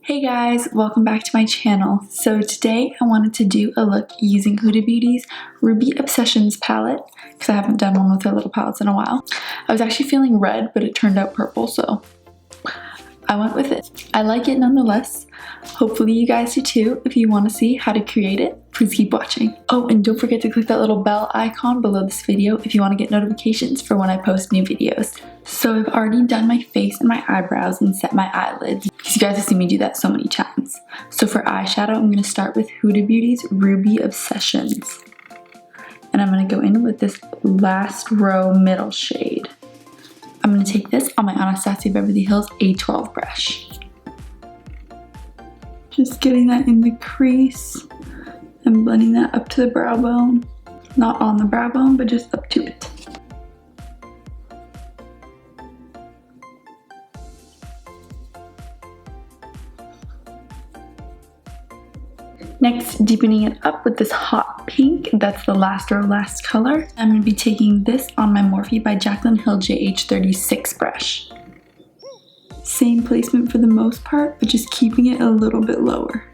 Hey guys, welcome back to my channel. So today I wanted to do a look using Huda Beauty's Ruby Obsessions palette because I haven't done one with their little palettes in a while. I was actually feeling red, but it turned out purple, so I went with it. I like it nonetheless. Hopefully you guys do too. If you want to see how to create it, please keep watching. Oh, and don't forget to click that little bell icon below this video if you want to get notifications for when I post new videos. So I've already done my face and my eyebrows and set my eyelids because you guys have seen me do that so many times. So for eyeshadow, I'm going to start with Huda Beauty's Ruby Obsessions. And I'm going to go in with this last row middle shade. I'm going to take this on my Anastasia Beverly Hills A12 brush. Just getting that in the crease and blending that up to the brow bone. Not on the brow bone, but just up to it. Next, deepening it up with this hot pink. That's the last row, last color. I'm going to be taking this on my Morphe by Jaclyn Hill JH36 brush. Same placement for the most part, but just keeping it a little bit lower.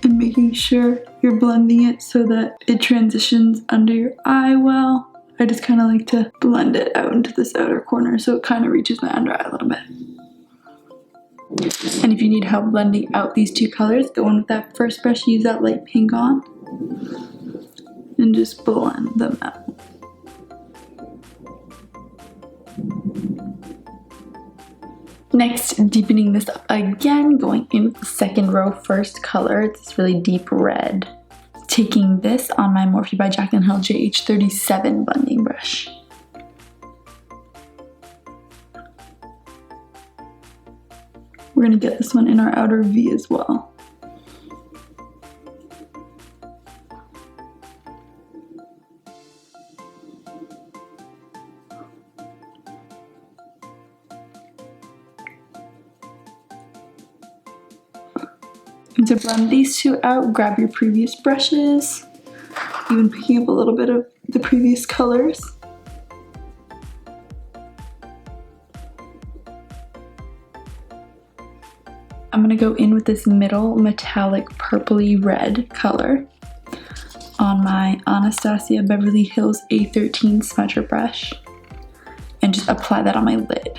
And making sure you're blending it so that it transitions under your eye well. I just kind of like to blend it out into this outer corner so it kind of reaches my under eye a little bit. And if you need help blending out these two colors, go in with that first brush, use that light pink on, and just blend them out. Next, deepening this up again, going in with the second row first color. It's this really deep red. Taking this on my Morphe by Jaclyn Hill JH37 blending brush. We're going to get this one in our outer V as well. And to blend these two out, grab your previous brushes, even picking up a little bit of the previous colors. I'm gonna go in with this middle metallic purpley red color on my Anastasia Beverly Hills A13 smudger brush and just apply that on my lid.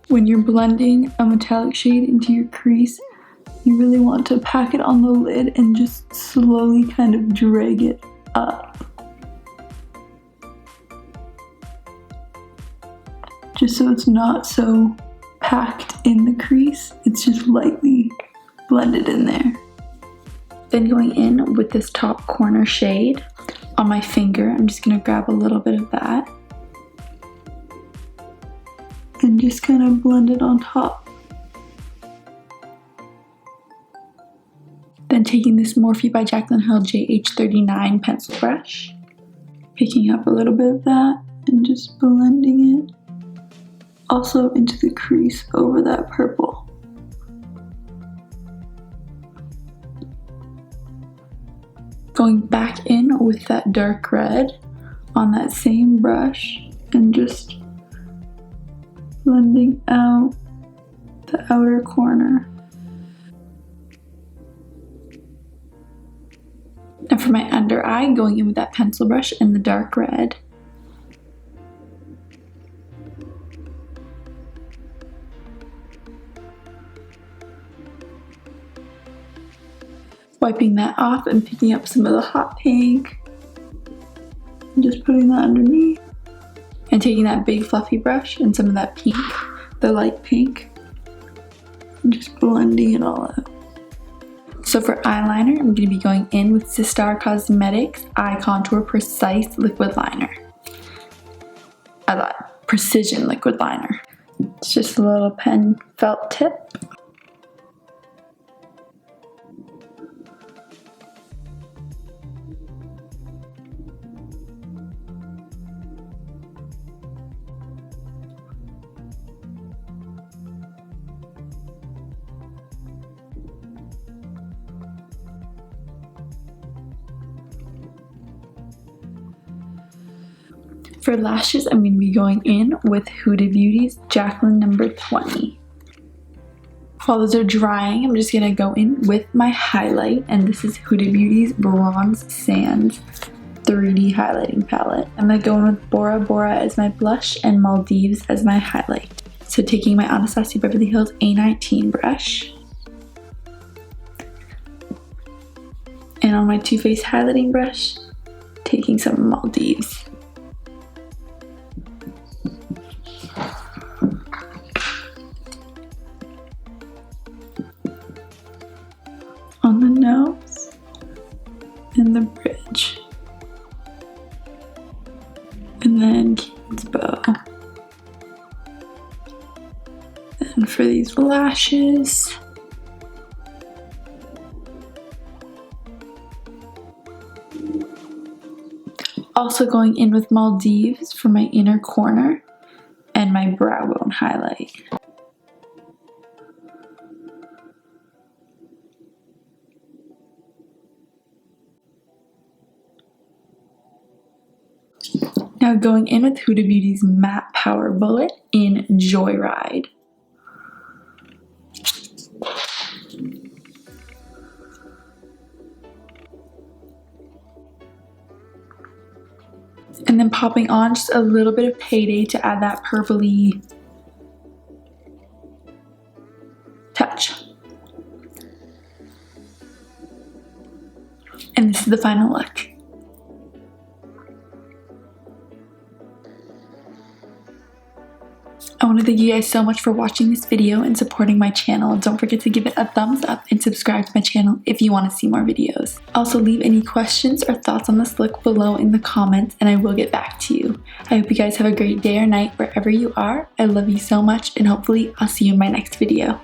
When you're blending a metallic shade into your crease, you really want to pack it on the lid and just slowly kind of drag it up. Just so it's not so packed in the crease, it's just lightly blended in there. Then going in with this top corner shade on my finger, I'm just gonna grab a little bit of that and just kind of blend it on top. Then taking this Morphe by Jaclyn Hill JH39 pencil brush, picking up a little bit of that and just blending it also into the crease over that purple. Going back in with that dark red on that same brush and just blending out the outer corner. And for my under eye, going in with that pencil brush in the dark red. Wiping that off and picking up some of the hot pink and just putting that underneath. And taking that big fluffy brush and some of that pink, the light pink, and just blending it all out. So for eyeliner, I'm going to be going in with Sistar Cosmetics Eye Contour Precise Liquid Liner. I thought precision liquid liner. It's just a little pen felt tip. For lashes, I'm going to be going in with Huda Beauty's Jaclyn number 20. While those are drying, I'm just going to go in with my highlight, and this is Huda Beauty's Bronze Sands 3D highlighting palette. I'm going to go in with Bora Bora as my blush and Maldives as my highlight. So taking my Anastasia Beverly Hills A19 brush, and on my Too Faced highlighting brush, taking some Maldives. On the nose and the bridge. And then Cupid's bow. And for these lashes, also going in with Maldives for my inner corner and my brow bone highlight. Now going in with Huda Beauty's Matte Powerbullet in Joyride. And then popping on just a little bit of Payday to add that purpley touch. And this is the final look. I want to thank you guys so much for watching this video and supporting my channel. Don't forget to give it a thumbs up and subscribe to my channel if you want to see more videos. Also, leave any questions or thoughts on this look below in the comments and I will get back to you. I hope you guys have a great day or night wherever you are. I love you so much and hopefully I'll see you in my next video.